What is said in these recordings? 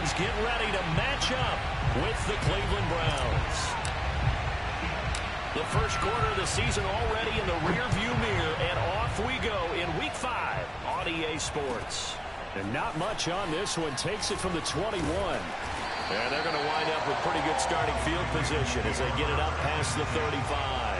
fans get ready to match up with the Cleveland Browns. The first quarter of the season already in the rearview mirror, and off we go in Week 5 on EA Sports. And not much on this one. Takes it from the 21. And they're going to wind up with pretty good starting field position as they get it up past the 35.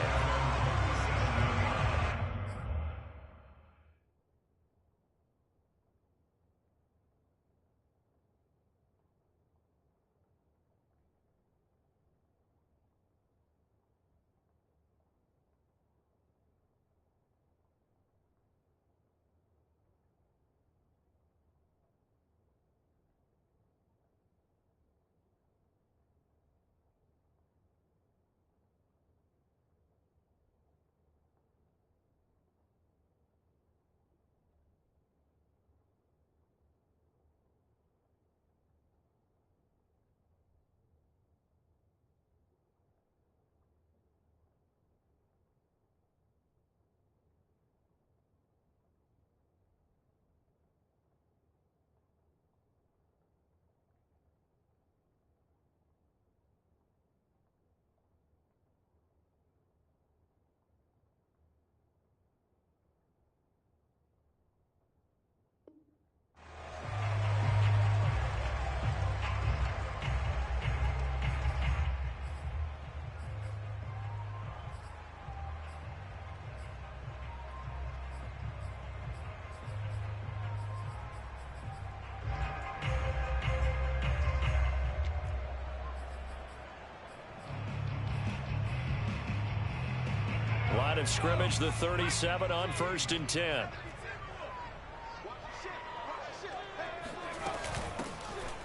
Line of scrimmage, the 37 on 1st and 10.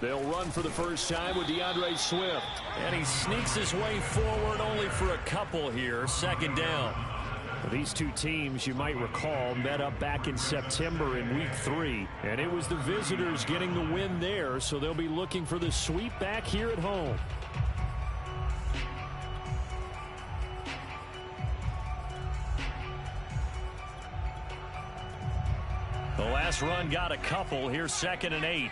They'll run for the first time with DeAndre Swift. And he sneaks his way forward only for a couple here. 2nd down. These two teams, you might recall, met up back in September in Week 3. And it was the visitors getting the win there, so they'll be looking for the sweep back here at home. The last run got a couple. Here's 2nd and 8.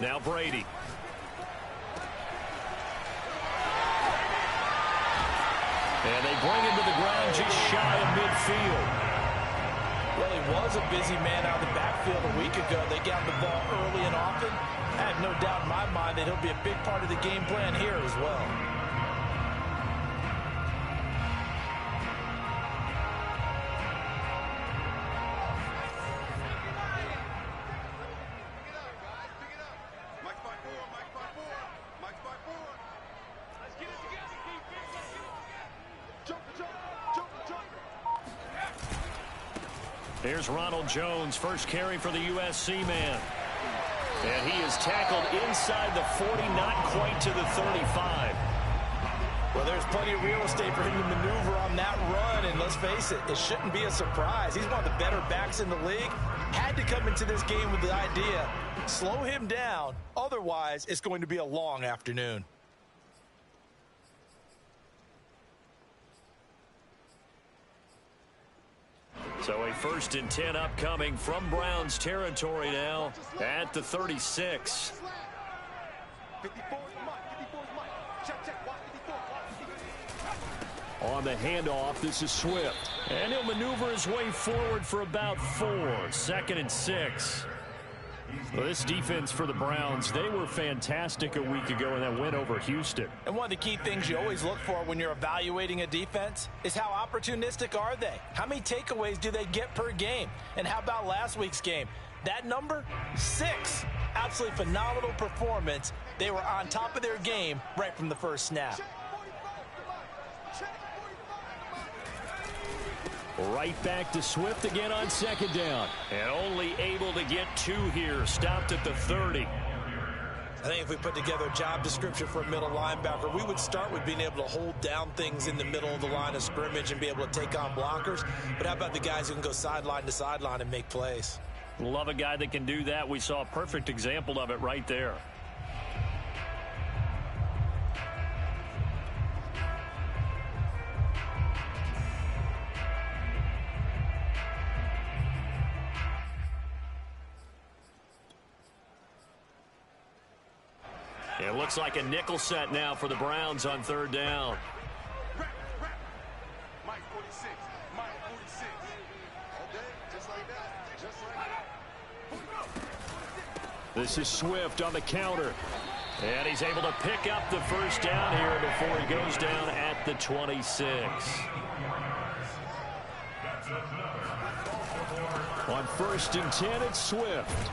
Now Brady. And they bring him to the ground just shy of midfield. Well, he was a busy man out of the backfield a week ago. They got the ball early and often. I have no doubt in my mind that he'll be a big part of the game plan here as well. Here's Ronald Jones, first carry for the USC man. And he is tackled inside the 40, not quite to the 35. Well, there's plenty of real estate for him to maneuver on that run, and let's face it, it shouldn't be a surprise. He's one of the better backs in the league. Had to come into this game with the idea, slow him down, otherwise it's going to be a long afternoon. So a 1st and 10 upcoming from Browns territory now at the 36. On the handoff, this is Swift. And he'll maneuver his way forward for about 4. 2nd and 6. Well, this defense for the Browns, they were fantastic a week ago in that win over Houston. And one of the key things you always look for when you're evaluating a defense is how opportunistic are they? How many takeaways do they get per game? And how about last week's game? That number, 6. Absolutely phenomenal performance. They were on top of their game right from the first snap. Right back to Swift again on 2nd down. And only able to get 2 here. Stopped at the 30. I think if we put together a job description for a middle linebacker, we would start with being able to hold down things in the middle of the line of scrimmage and be able to take on blockers. But how about the guys who can go sideline to sideline and make plays? Love a guy that can do that. We saw a perfect example of it right there. It looks like a nickel set now for the Browns on third down. This is Swift on the counter. And he's able to pick up the first down here before he goes down at the 26. On 1st and 10, it's Swift.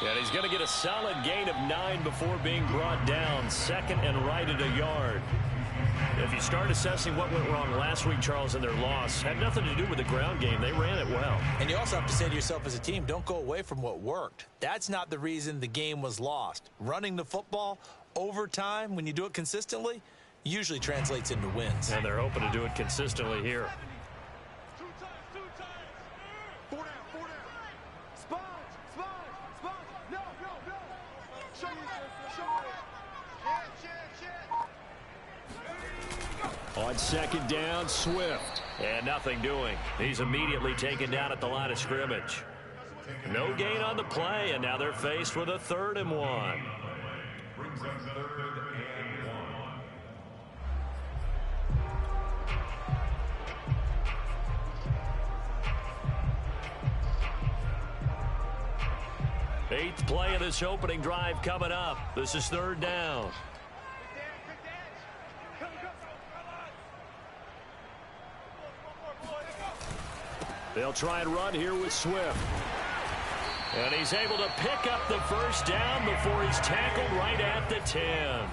And he's going to get a solid gain of 9 before being brought down. 2nd and right at a yard. If you start assessing what went wrong last week, Charles, in their loss, had nothing to do with the ground game. They ran it well. And you also have to say to yourself as a team, don't go away from what worked. That's not the reason the game was lost. Running the football over time, when you do it consistently, usually translates into wins. And they're hoping to do it consistently here. On 2nd down, Swift. And nothing doing. He's immediately taken down at the line of scrimmage. No gain on the play, and now they're faced with a 3rd and 1. Brings up 3rd and 1. 8th play of this opening drive coming up. This is 3rd down. They'll try and run here with Swift. And he's able to pick up the first down before he's tackled right at the 10.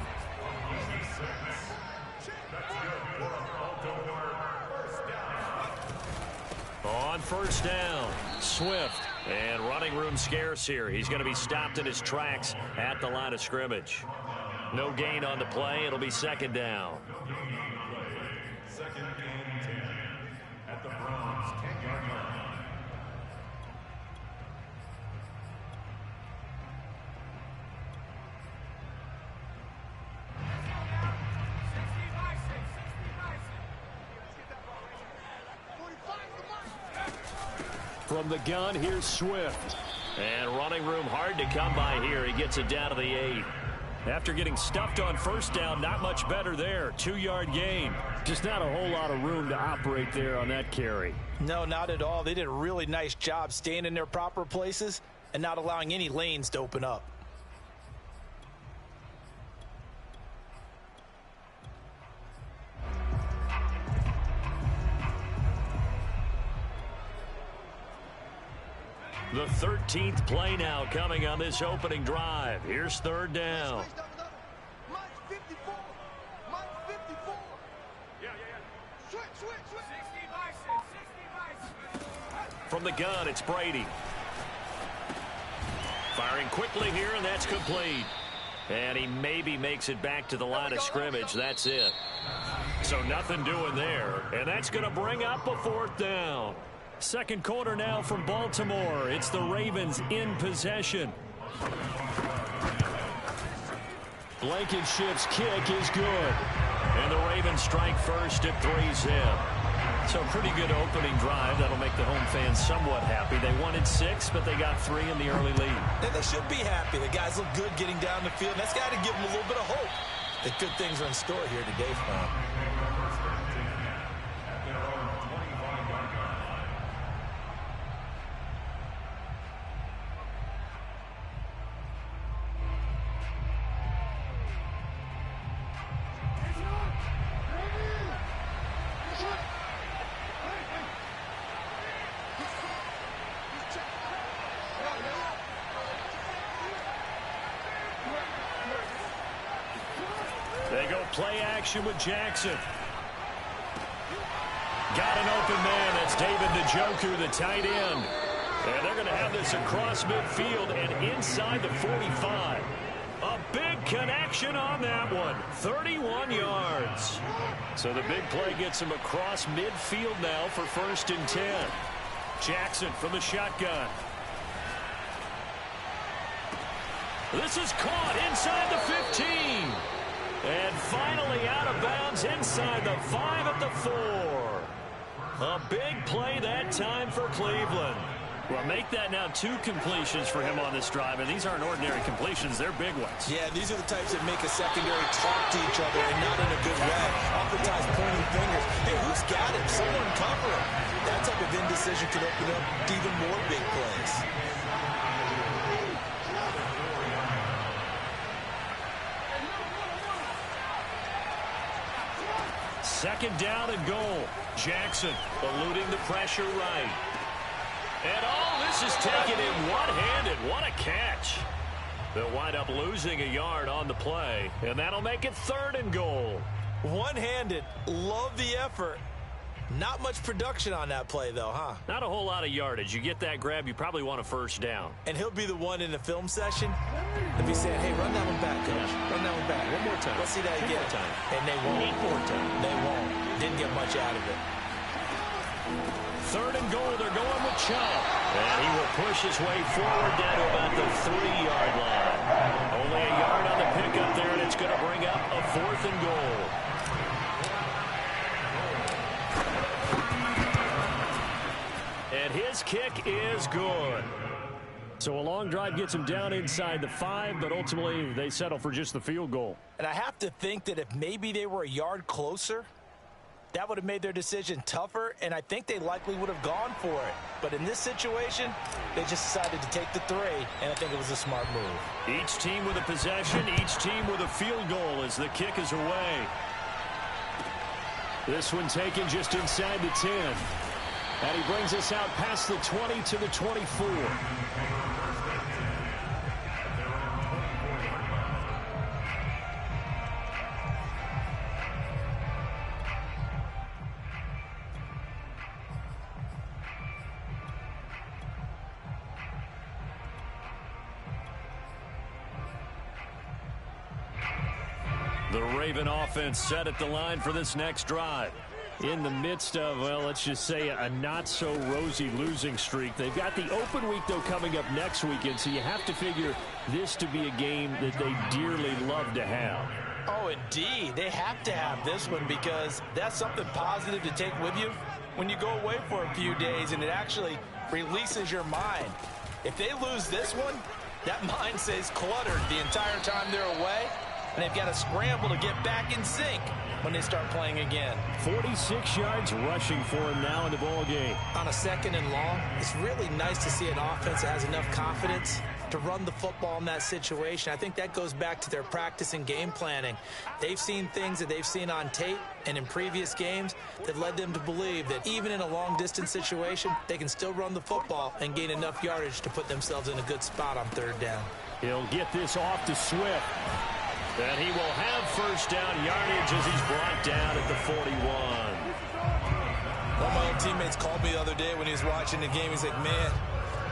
On 1st down, Swift. And running room scarce here. He's going to be stopped in his tracks at the line of scrimmage. No gain on the play. It'll be 2nd down. 2nd and 10 at the Browns' 10-yard line. From the gun, here's Swift. And running room hard to come by here. He gets it down to the 8. After getting stuffed on 1st down, not much better there. 2-yard gain. Just not a whole lot of room to operate there on that carry. No, not at all. They did a really nice job staying in their proper places and not allowing any lanes to open up. The 13th play now coming on this opening drive. Here's 3rd down. From the gun, it's Brady. Firing quickly here, and that's complete. And he maybe makes it back to the line of scrimmage. That's it. So nothing doing there. And that's going to bring up a 4th down. 2nd quarter now from Baltimore. It's the Ravens in possession. Blankenship's kick is good. And the Ravens strike first at 3-zip. So pretty good opening drive. That'll make the home fans somewhat happy. They wanted 6, but they got 3 in the early lead. And they should be happy. The guys look good getting down the field. That's got to give them a little bit of hope that good things are in store here today for them. They go play action with Jackson. Got an open man. That's David Njoku, the tight end. And they're going to have this across midfield and inside the 45. A big connection on that one. 31 yards. So the big play gets him across midfield now for 1st and 10. Jackson from the shotgun. This is caught inside the 15. And finally out of bounds inside the 5 at the 4. A big play that time for Cleveland. Well, make that now 2 completions for him on this drive, and these aren't ordinary completions. They're big ones. Yeah, these are the types that make a secondary talk to each other and not in a good way. Oftentimes pointing fingers. Hey, who's got him? Someone cover him. That type of indecision can open up even more big plays. Second down and goal. Jackson eluding the pressure right. And this is taken in one-handed. What a catch. They'll wind up losing a yard on the play, and that'll make it 3rd and goal. One-handed. Love the effort. Not much production on that play, though, huh? Not a whole lot of yardage. You get that grab, you probably want a first down. And he'll be the one in the film session. If he said, hey, run that one back, coach. Yeah. Run that one back. One more time. Let's see that again. One more time. And they won't. 8 more times. They won't. Didn't get much out of it. 3rd and goal. They're going with Chubb. And he will push his way forward down to about the 3-yard line. Only a yard on the pickup there, and it's going to bring up a 4th and goal. And his kick is good. So a long drive gets him down inside the 5, but ultimately they settle for just the field goal. And I have to think that if maybe they were a yard closer, that would have made their decision tougher, and I think they likely would have gone for it. But in this situation, they just decided to take the 3, and I think it was a smart move. Each team with a possession, each team with a field goal as the kick is away. This one taken just inside the 10. And he brings us out past the 20 to the 24. The Raven offense set at the line for this next drive. In the midst of, well, let's just say a not-so-rosy losing streak. They've got the open week, though, coming up next weekend, so you have to figure this to be a game that they dearly love to have. Oh, indeed. They have to have this one because that's something positive to take with you when you go away for a few days, and it actually releases your mind. If they lose this one, that mind stays cluttered the entire time they're away, and they've got to scramble to get back in sync when they start playing again. 46 yards rushing for him now in the ball game. On a 2nd and long, it's really nice to see an offense that has enough confidence to run the football in that situation. I think that goes back to their practice and game planning. They've seen things that they've seen on tape and in previous games that led them to believe that even in a long-distance situation, they can still run the football and gain enough yardage to put themselves in a good spot on 3rd down. He'll get this off to Swift. And he will have first down yardage as he's brought down at the 41. One of my old teammates called me the other day when he was watching the game. He's like, man,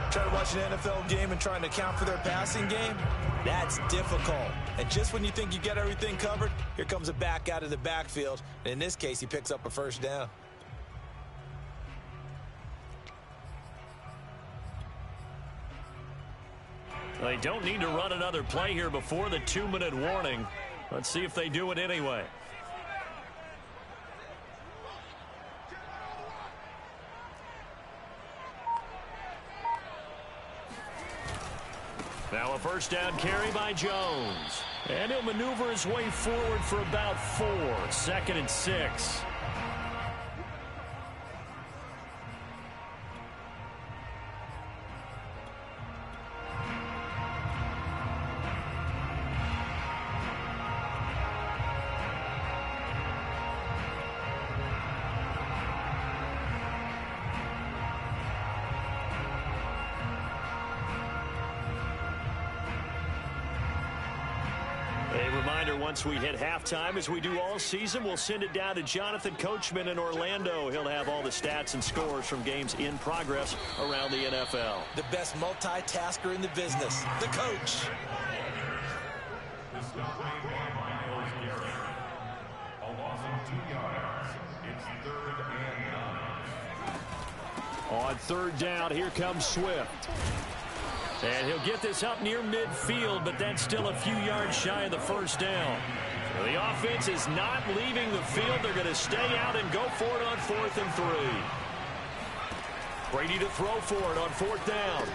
trying to watch an NFL game and trying to account for their passing game, that's difficult. And just when you think you get everything covered, here comes a back out of the backfield. And in this case, he picks up a first down. They don't need to run another play here before the 2-minute warning. Let's see if they do it anyway. Now a first down carry by Jones. And he'll maneuver his way forward for about 4. 2nd and 6. Once we hit halftime, as we do all season, we'll send it down to Jonathan Coachman in Orlando. He'll have all the stats and scores from games in progress around the NFL. The best multitasker in the business, the coach. On 3rd down, here comes Swift. And he'll get this up near midfield, but that's still a few yards shy of the first down. So the offense is not leaving the field. They're going to stay out and go for it on 4th and 3. Brady to throw for it on 4th down.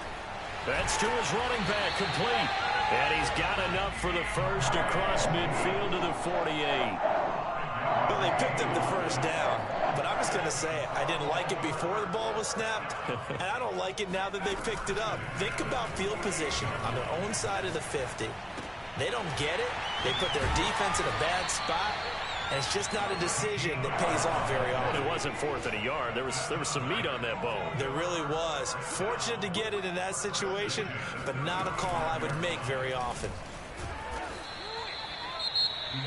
That's to his running back, complete. And he's got enough for the first across midfield to the 48. Well, they picked up the first down, but I'm just going to say it. I didn't like it before the ball was snapped, and I don't like it now that they picked it up. Think about field position on their own side of the 50. They don't get it. They put their defense in a bad spot, and it's just not a decision that pays off very often. It wasn't 4th and a yard. There was some meat on that bone. There really was. Fortunate to get it in that situation, but not a call I would make very often.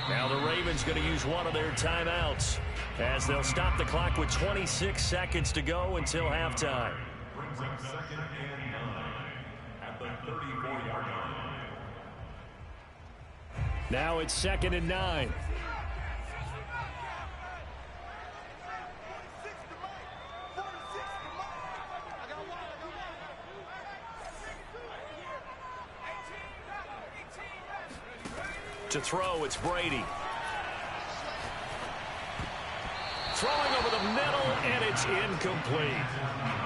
Now the Ravens going to use one of their timeouts as they'll stop the clock with 26 seconds to go until halftime. Brings up 2nd and 9 at the 34-yard line. Now it's 2nd and 9. To throw, it's Brady. Throwing over the middle, and it's incomplete.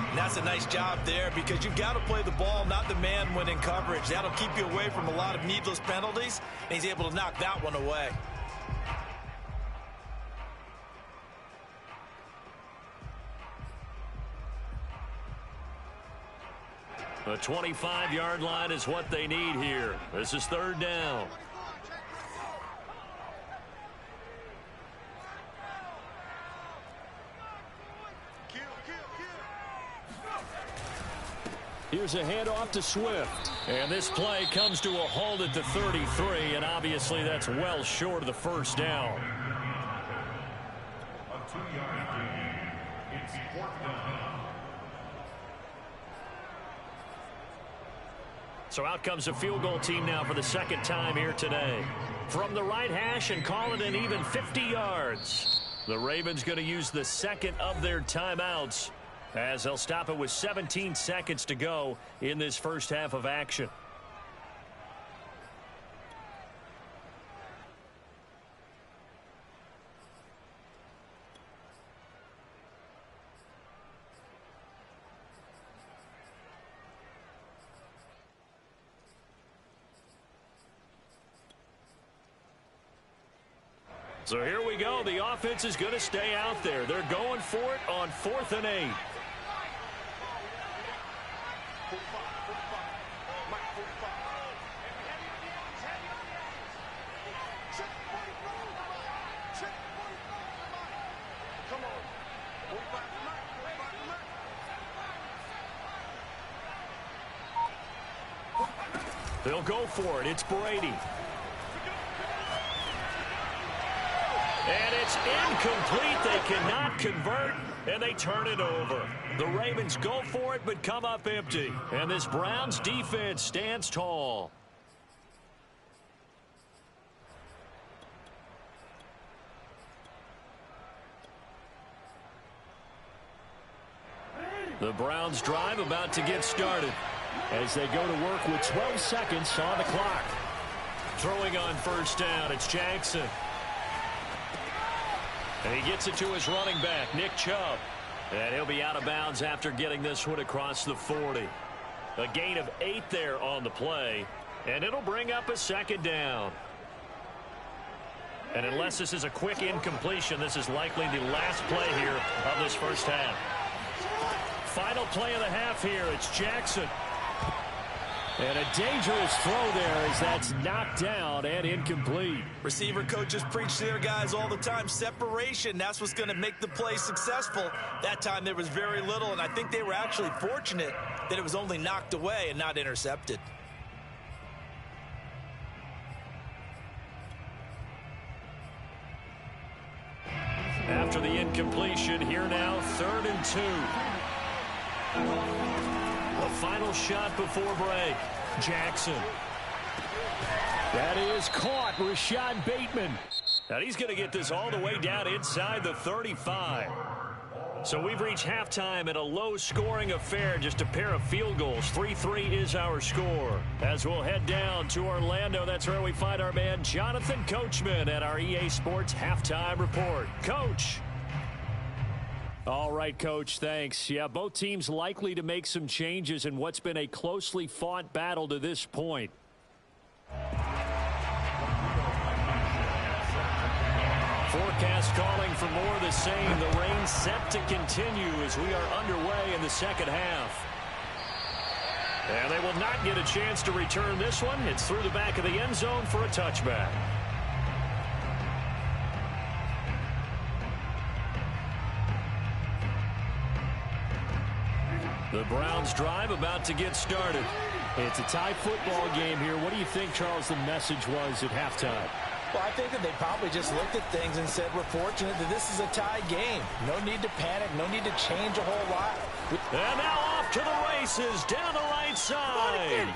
And that's a nice job there because you've got to play the ball, not the man when in coverage. That'll keep you away from a lot of needless penalties, and he's able to knock that one away. The 25-yard line is what they need here. This is 3rd down. Here's a handoff to Swift. And this play comes to a halt at the 33, and obviously that's well short of the first down. A 2-yard gain. It's 4th down. So out comes a field goal team now for the 2nd time here today. From the right hash and call it an even 50 yards. The Ravens going to use the 2nd of their timeouts as they'll stop it with 17 seconds to go in this first half of action. So here we go. The offense is going to stay out there. They're going for it on 4th and 8. They'll go for it. It's Brady. And it's incomplete. They cannot convert, and they turn it over. The Ravens go for it, but come up empty. And this Browns defense stands tall. The Browns drive about to get started as they go to work with 12 seconds on the clock. Throwing on 1st down, it's Jackson. And he gets it to his running back, Nick Chubb. And he'll be out of bounds after getting this one across the 40. A gain of 8 there on the play, and it'll bring up a 2nd down. And unless this is a quick incompletion, this is likely the last play here of this first half. Final play of the half here, it's Jackson. And a dangerous throw there as that's knocked down and incomplete. Receiver coaches preach to their guys all the time. Separation, that's what's going to make the play successful. That time there was very little, and I think they were actually fortunate that it was only knocked away and not intercepted. After the incompletion, here now, 3rd and 2. A final shot before break. Jackson. That is caught. Rashad Bateman. Now he's going to get this all the way down inside the 35. So we've reached halftime in a low-scoring affair, just a pair of field goals. 3-3 is our score. As we'll head down to Orlando, that's where we find our man Jonathan Coachman at our EA Sports Halftime Report. Coach. All right, Coach, thanks. Yeah, both teams likely to make some changes in what's been a closely fought battle to this point. Forecast calling for more of the same. The rain set to continue as we are underway in the second half. And they will not get a chance to return this one. It's through the back of the end zone for a touchback. The Browns drive about to get started. It's a tie football game here. What do you think, Charles, the message was at halftime? Well, I think that they probably just looked at things and said, we're fortunate that this is a tie game. No need to panic. No need to change a whole lot. And now off to the races down the right side.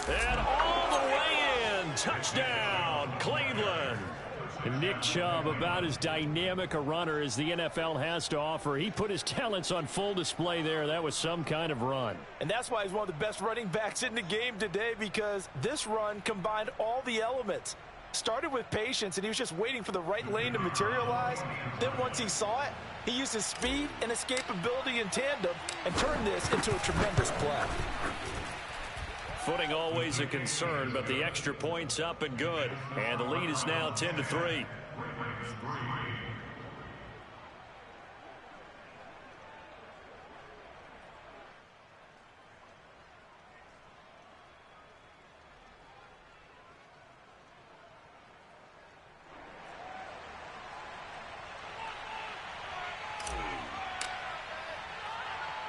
And all the way in. Touchdown, Cleveland. And Nick Chubb, about as dynamic a runner as the NFL has to offer. He put his talents on full display there. That was some kind of run. And that's why he's one of the best running backs in the game today, because this run combined all the elements. Started with patience, and he was just waiting for the right lane to materialize. Then once he saw it, he used his speed and escapability in tandem and turned this into a tremendous play. Footing always a concern, but the extra point's up and good. And the lead is now 10-3.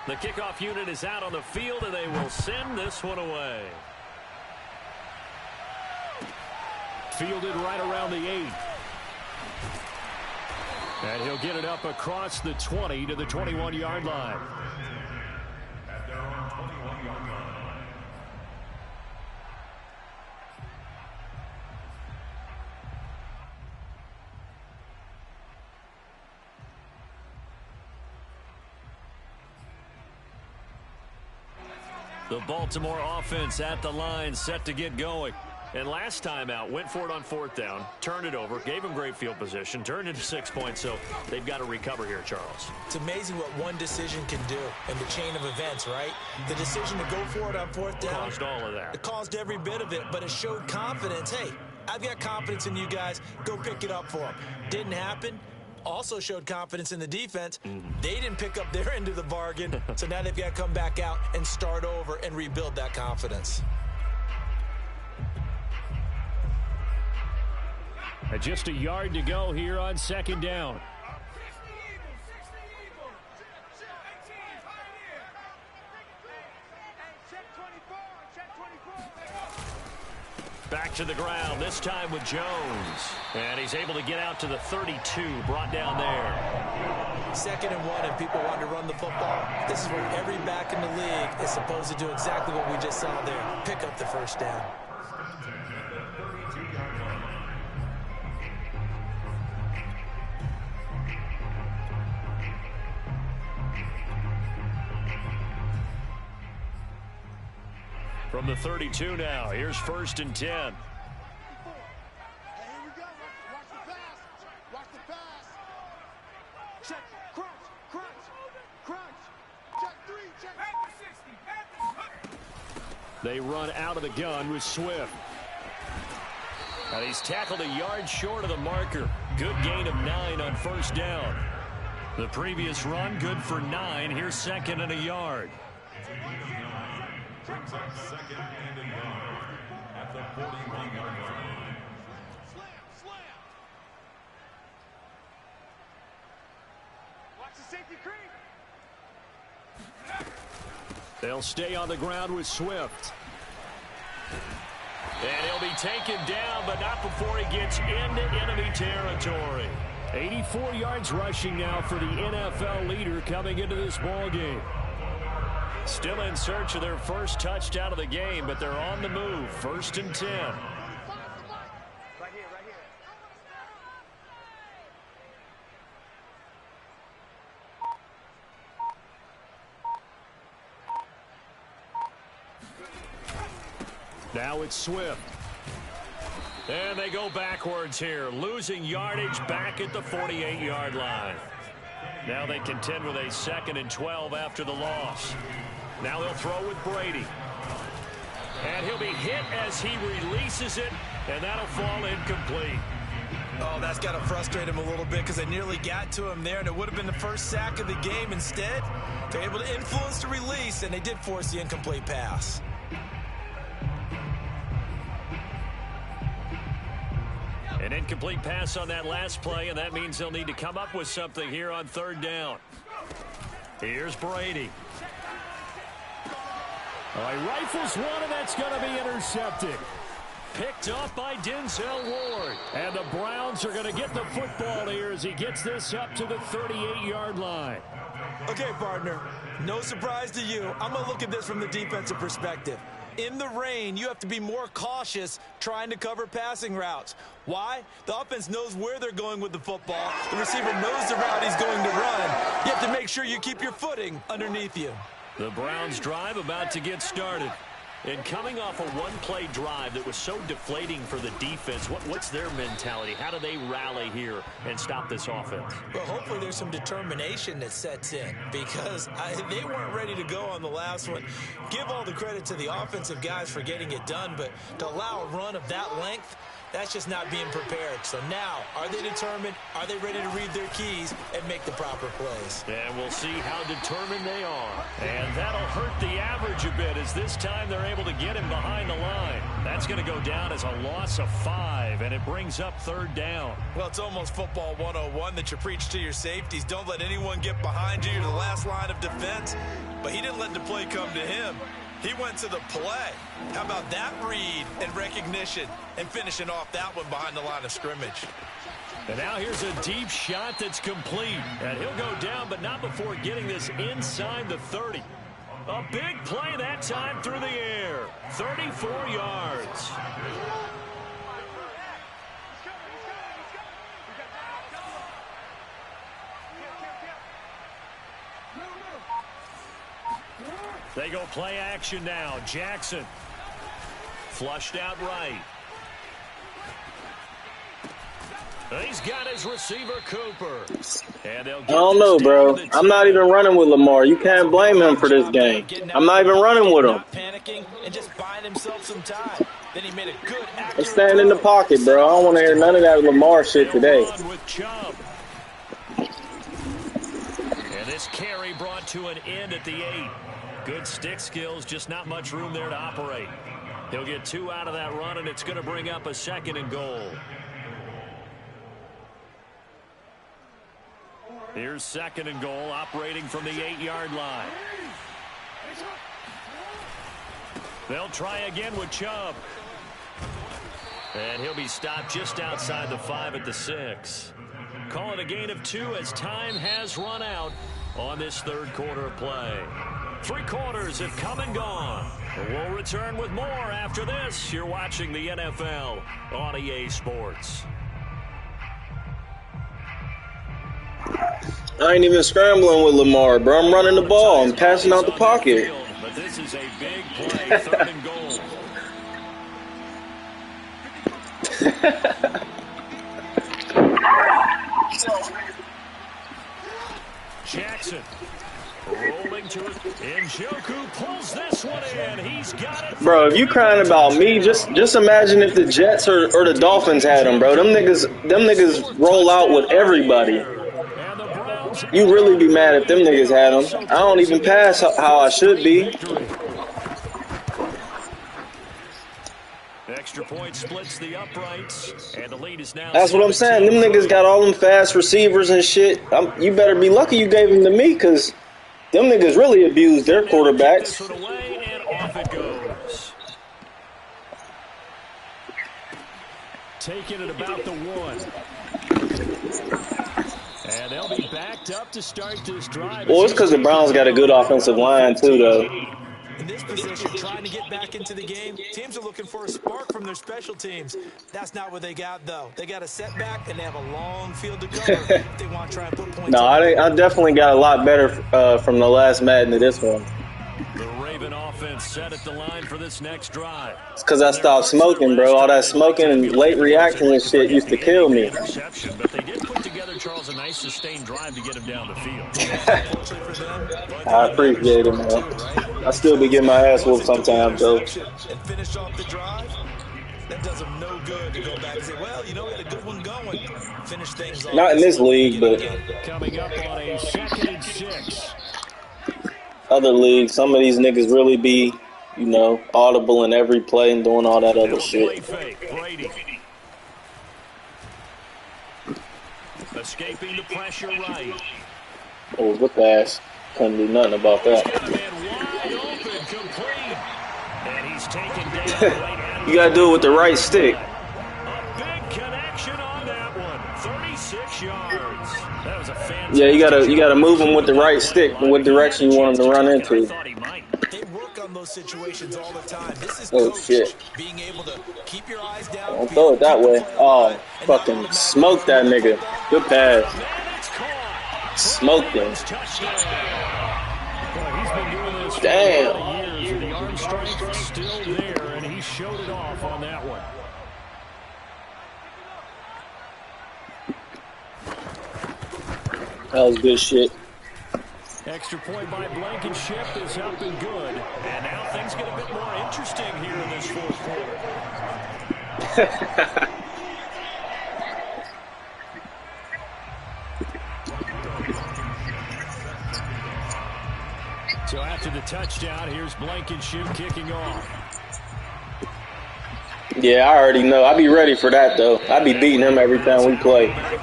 The kickoff unit is out on the field, and they will send this one away. Fielded right around the 8. And he'll get it up across the 20 to the 21-yard line. At their own 21-yard line. The Baltimore offense at the line, set to get going. And last time out, went for it on fourth down, turned it over, gave him great field position, turned into 6 points, so they've got to recover here, Charles. It's amazing what one decision can do in the chain of events, right? The decision to go for it on fourth down. Caused all of that. It caused every bit of it, but it showed confidence. Hey, I've got confidence in you guys. Go pick it up for them. Didn't happen. Also showed confidence in the defense. They didn't pick up their end of the bargain, so now they've got to come back out and start over and rebuild that confidence. Just a yard to go here on second down. Back to the ground, this time with Jones. And he's able to get out to the 32, brought down there. 2nd and 1, and people want to run the football. This is where every back in the league is supposed to do exactly what we just saw there. Pick up the first down. From the 32 now, here's 1st and 10. Hey, here we go. Watch the pass. Watch the pass. Check. Crunch. Crunch. Crunch. Check 3. Check. At the 60. They run out of the gun with Swift. And he's tackled a yard short of the marker. Good gain of 9 on 1st down. The previous run, good for 9. Here's 2nd and a yard. Brings up 2nd and a yard at the 41-yard line. Slam. Watch the safety creep. They'll stay on the ground with Swift. And he'll be taken down, but not before he gets into enemy territory. 84 yards rushing now for the NFL leader coming into this ball game. Still in search of their first touchdown of the game, but they're on the move. 1st and 10. Right here. Now it's Swift. And they go backwards here, losing yardage back at the 48-yard line. Now they contend with a 2nd and 12 after the loss. Now they'll throw with Brady. And he'll be hit as he releases it, and that'll fall incomplete. Oh, that's got to frustrate him a little bit because they nearly got to him there, and it would have been the first sack of the game. Instead, they're able to influence the release, and they did force the incomplete pass. An incomplete pass on that last play, and that means they'll need to come up with something here on 3rd down. Here's Brady. He rifles one, and that's going to be intercepted. Picked up by Denzel Ward. And the Browns are going to get the football here as he gets this up to the 38-yard line. Okay, partner, no surprise to you. I'm going to look at this from the defensive perspective. In the rain, you have to be more cautious trying to cover passing routes. Why? The offense knows where they're going with the football. The receiver knows the route he's going to run. You have to make sure you keep your footing underneath you. The Browns drive about to get started. And coming off a one-play drive that was so deflating for the defense, what's their mentality? How do they rally here and stop this offense? Well, hopefully there's some determination that sets in because they weren't ready to go on the last one. Give all the credit to the offensive guys for getting it done, but to allow a run of that length, that's just not being prepared. So now, are they determined? Are they ready to read their keys and make the proper plays? And we'll see how determined they are. And that'll hurt the average a bit as this time they're able to get him behind the line. That's going to go down as a loss of 5, and it brings up 3rd down. Well, it's almost football 101 that you preach to your safeties. Don't let anyone get behind you. You're the last line of defense. But he didn't let the play come to him. He went to the play. How about that read and recognition and finishing off that one behind the line of scrimmage? And now here's a deep shot that's complete. And he'll go down, but not before getting this inside the 30. A big play that time through the air. 34 yards. They go play action now. Jackson. Flushed out right. He's got his receiver, Cooper. And I don't know, bro. I'm not even running with Lamar. You can't blame him for this game. I'm not even running with him. Panicking and just buying himself some time. Then he made a good I'm staying in the pocket, bro. I don't want to hear none of that Lamar shit today. And this carry brought to an end at the 8. Good stick skills, just not much room there to operate. He'll get 2 out of that run, and it's going to bring up a 2nd and goal. Here's 2nd and goal, operating from the 8-yard line. They'll try again with Chubb. And he'll be stopped just outside the 5 at the 6. Call it a gain of 2 as time has run out on this 3rd quarter of play. 3 quarters have come and gone. We'll return with more after this. You're watching the NFL on EA Sports. I ain't even scrambling with Lamar, bro. I'm running the ball. I'm passing out the pocket. But this is a big play, 3rd and goal. Jackson rolling to it. Njoku pulls this one in. He's got it. Bro, if you crying about me, just imagine if the Jets or the Dolphins had him, bro. Them niggas roll out with everybody. You really be mad if them niggas had him. I don't even pass how I should be. Extra point splits the uprights, and the lead is now. That's what I'm saying. Them niggas got all them fast receivers and shit. You better be lucky you gave them to me, because them niggas really abused their quarterbacks. Away, and off it goes. Taking it about the 1. And they'll be backed up to start this drive. Well, it's because the Browns got a good offensive line, too, though. In this position, trying to get back into the game, teams are looking for a spark from their special teams. That's not what they got, though. They got a setback, and they have a long field to cover if they want to try and put points. No, I definitely got a lot better from the last Madden to this one. The Raven offense set at the line for this next drive. It's because I stopped smoking, bro. All that smoking and late reacting and shit used to kill me. But they did put together Charles, a nice sustained drive to get him down the field. I appreciate it, man. I still be getting my ass whooped sometimes, though. And finish off the drive. That does them no good to go back and say, well, you know, we had a good one going. Finish things off. Not in this league, but Coming up on a 2nd and 6. Other leagues, some of these niggas really be, you know, audible in every play and doing all that other shit. Fake. Brady. Escaping the pressure right. Oh, good pass. Couldn't do nothing about that. Wide open, complete. And he's taken down. You gotta do it with the right stick. A big connection on that one. 36 yards. That was a fantastic. Yeah, you gotta move him with the right stick, what direction you want him to run into. They work on those situations all the time. This is Oh shit. being able to keep your eyes down. Don't throw it that way. Oh, fucking smoke that nigga. Good pass. Smoked him. Damn. The arm strength still there, and he showed it off on that one. That was good shit. Extra point by Blankenship is up and good. And now things get a bit more interesting here in this 4th quarter. So after the touchdown, here's Blankenship kicking off. Yeah, I already know. I be ready for that, though. I be beating him every time we play. I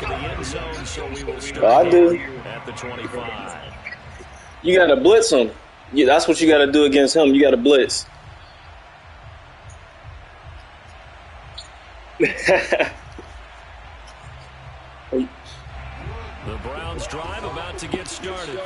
do. At the 25. You gotta blitz him. Yeah, that's what you gotta do against him. You gotta blitz. The Browns drive about to get started.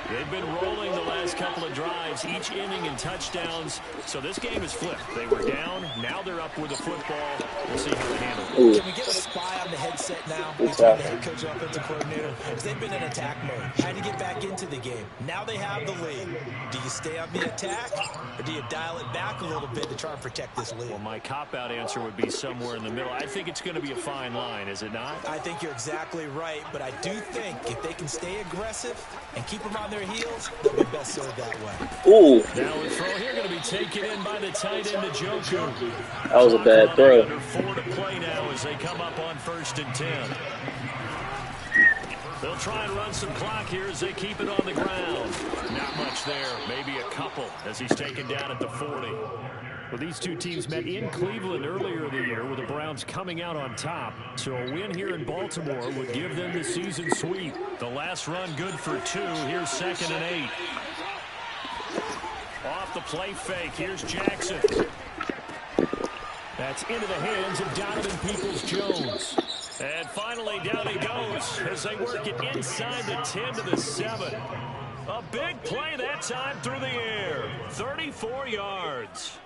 They've been rolling the last couple of drives, each inning in touchdowns. So this game is flipped. They were down. Now they're up with the football. We'll see how they handle it. Can we get a spy on the headset now? Between the head coach and offensive coordinator. Because they've been in attack mode. Had to get back into the game. Now they have the lead. Do you stay on the attack? Or do you dial it back a little bit to try and protect this lead? Well, my cop-out answer would be somewhere in the middle. I think it's going to be a fine line, is it not? I think you're exactly right. But I do think if they can stay aggressive and keep them on their heels, they'll be best served that way. Ooh. Now a throw here going to be taken in by the tight end, Njoku. That was a bad throw. Under 4 to play now as they come up on 1st and 10. They'll try and run some clock here as they keep it on the ground. Not much there, maybe a couple as he's taken down at the 40. Well, these two teams met in Cleveland earlier in the year with the Browns coming out on top. So a win here in Baltimore would give them the season sweep. The last run good for 2. Here's 2nd and 8. Off the play fake. Here's Jackson. That's into the hands of Donovan Peoples-Jones. And finally down he goes as they work it inside the 10 to the 7. A big play that time through the air. 34 yards.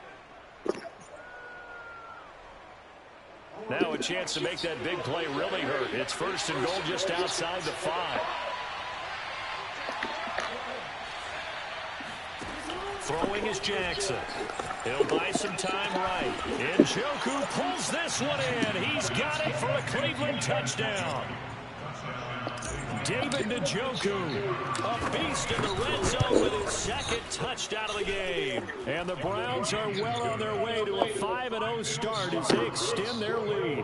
Now a chance to make that big play really hurt. It's 1st and goal just outside the 5. Throwing is Jackson. He'll buy some time right. Njoku pulls this one in. He's got it for a Cleveland touchdown. David Njoku, a beast in the red zone with his 2nd touchdown of the game. And the Browns are well on their way to a 5-0 start as they extend their lead.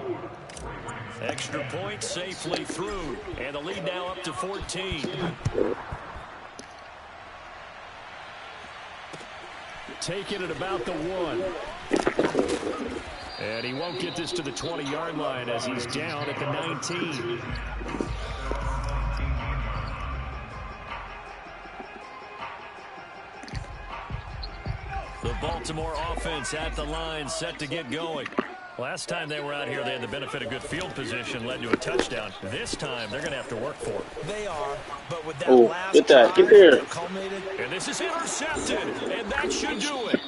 Extra point safely through. And the lead now up to 14. Taking it about the 1. And he won't get this to the 20-yard line as he's down at the 19. The Baltimore offense at the line, set to get going. Last time they were out here, they had the benefit of good field position, led to a touchdown. This time, they're going to have to work for it. They are, but with that last get there. Culminated. And this is intercepted, and that should do it.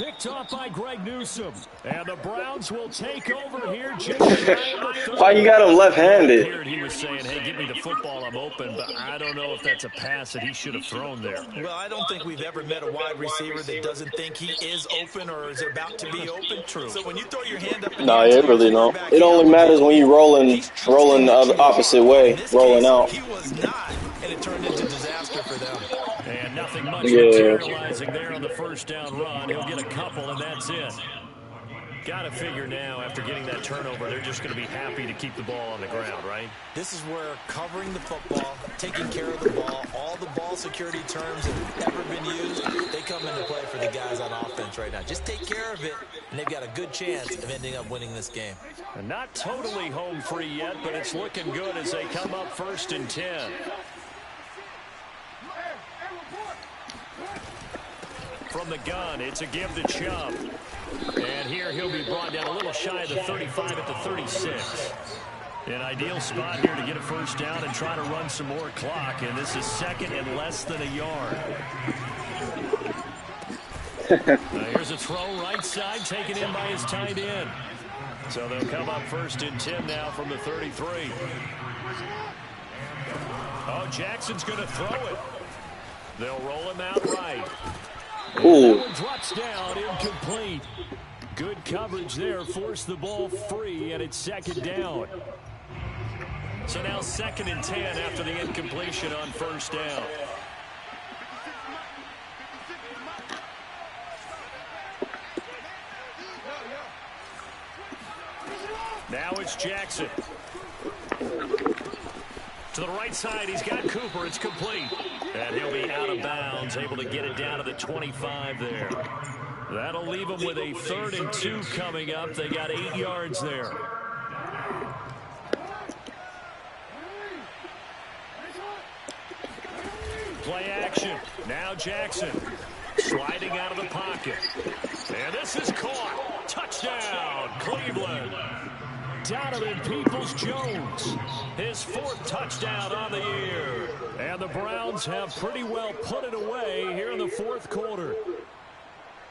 Picked off by Greg Newsome. And the Browns will take over here just shy of the 30. Why you got him left-handed? He was saying, hey, give me the football, I'm open, but I don't know if that's a pass that he should have thrown there. Well, I don't think we've ever met a wide receiver that doesn't think he is open or is about to be open. True. So when you throw your hand up, No, it really don't. It only matters when you rolling the opposite way, rolling out. He was not, and it turned into disaster for them. And nothing much materializing there on the first down run. He'll get a couple, and that's it. Got to figure now, after getting that turnover, they're just going to be happy to keep the ball on the ground, right? This is where covering the football, taking care of the ball, all the ball security terms that have ever been used, they come into play for the guys on offense right now. Just take care of it, and they've got a good chance of ending up winning this game. And not totally home free yet, but it's looking good as they come up 1st and 10. From the gun, it's a give to Chubb. And here he'll be brought down a little shy of the 35 at the 36. An ideal spot here to get a first down and try to run some more clock. And this is 2nd and less than a yard. Here's a throw right side taken in by his tight end. So they'll come up 1st and 10 now from the 33. Oh, Jackson's going to throw it. They'll roll him out right. Ooh. That one drops down, incomplete. Good coverage there, forced the ball free, and it's 2nd down. So now 2nd and 10 after the incompletion on 1st down. Now it's Jackson. To the right side, he's got Cooper. It's complete. And he'll be out of bounds, able to get it down to the 25 there. That'll leave them with a 3rd and 2 coming up. They got 8 yards there. Play action. Now Jackson sliding out of the pocket. And this is caught. Touchdown, Cleveland. Donovan Peoples-Jones, his 4th touchdown on the year. And the Browns have pretty well put it away here in the 4th quarter.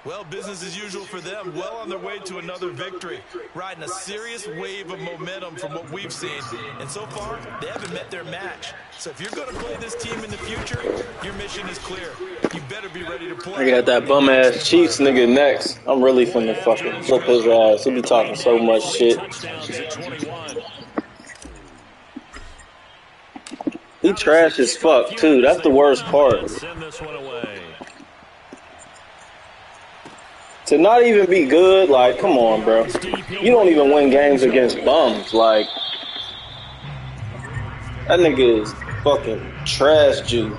Well, business as usual for them. Well on their way to another victory. Riding a serious wave of momentum from what we've seen. And so far, they haven't met their match. So if you're going to play this team in the future, your mission is clear. You better be ready to play. I got that bum-ass Chiefs nigga next. I'm really finna fucking flip his ass. He be talking so much shit. He trash as fuck, too. That's the worst part. To not even be good, like, come on, bro. You don't even win games against bums. Like, that nigga is fucking trash juice.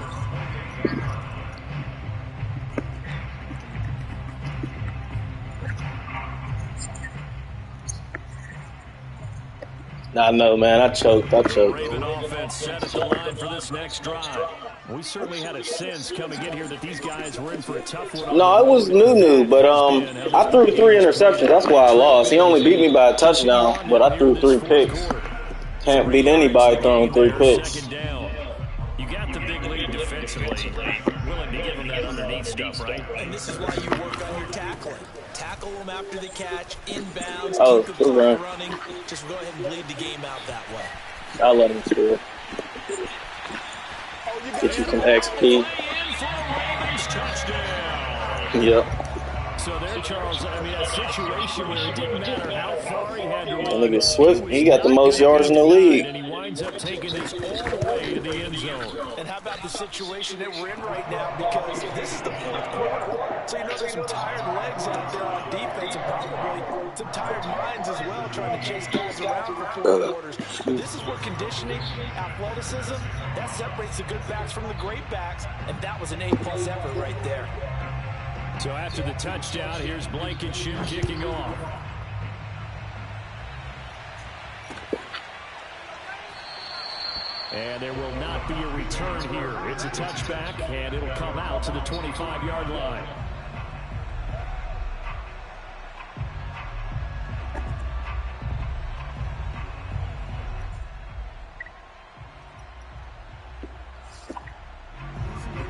I know, man. I choked. Raven offense set at the line for this next drive. We certainly had a sense coming in here that these guys were in for a tough one. No, it was new, but I threw 3 interceptions. That's why I lost. He only beat me by a touchdown, but I threw 3 picks. Can't beat anybody throwing 3 picks. You got the big lead defensively. Willing to give them that underneath stuff, right? And this is why you work on your tackling. Tackle them after the catch, inbounds, keep the clock running. Just go ahead and bleed the game out that way. I'll let him score. Get you some XP. Yep. So there, Charles, I mean, a situation where it didn't matter how far he had to roll. That nigga Swift, he got the most yards in the league. And he winds up taking this all the way to the end zone. And how about the situation that we're in right now? Because this is the 4th quarter. So you know there's some tired legs out there on defense and probably some tired minds as well trying to chase guys around for 4 quarters. But this is where conditioning, athleticism, that separates the good backs from the great backs. And that was an A+ effort right there. So after the touchdown, here's Blankenship kicking off. And there will not be a return here. It's a touchback, and it'll come out to the 25-yard line.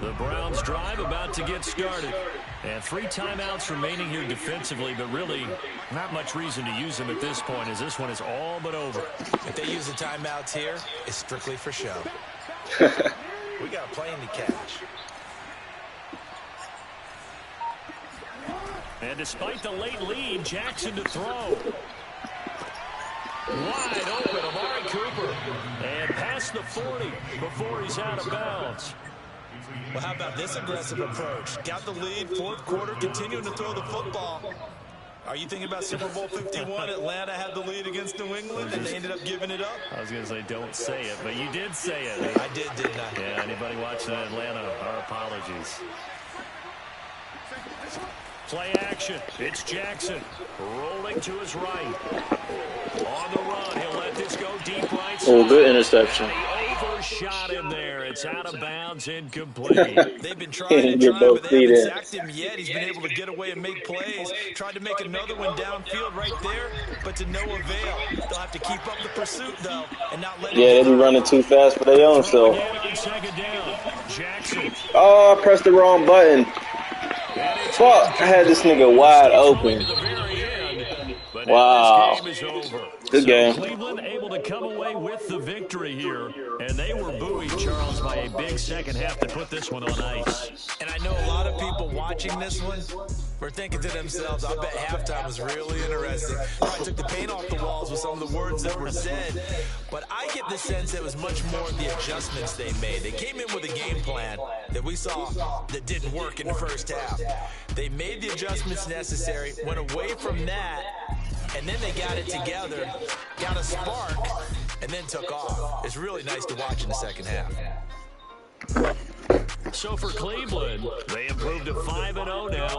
The Browns drive about to get started. And 3 timeouts remaining here defensively, but really not much reason to use them at this point as this one is all but over. If they use the timeouts here, it's strictly for show. We got a plane to catch. And despite the late lead, Jackson to throw. Wide open, Amari Cooper. And past the 40 before he's out of bounds. Well, how about this aggressive approach? Got the lead, 4th quarter, continuing to throw the football. Are you thinking about Super Bowl 51? Atlanta had the lead against New England, and they ended up giving it up? I was going to say don't say it, but you did say it. I did, didn't I? Yeah, anybody watching Atlanta, our apologies. Play action. It's Jackson rolling to his right. On the run, he'll let this go deep right side. Oh, good interception. And he overshot him there. It's out of bounds, incomplete. They've been trying, but they haven't sacked him yet. He's been able to get away and make plays. Tried to make another one downfield right there, but to no avail. They'll have to keep up the pursuit, though, and not let Yeah, they be running too fast for their own self. Second down. Jackson. Oh, I pressed the wrong button. Fuck, I had this nigga wide open. Wow. Good game. Cleveland able to come away with the victory here, and they were buoyed, Charles, by a big second half to put this one on ice. And I know a lot of people watching this one were thinking to themselves, I bet halftime was really interesting. Probably took the paint off the walls with some of the words that were said. But I get the sense that it was much more of the adjustments they made. They came in with a game plan that we saw that didn't work in the first half. They made the adjustments necessary, went away from that, and then they got it together, got a spark, and then took off. It's really nice to watch in the second half. So for Cleveland, they improved to 5-0 now.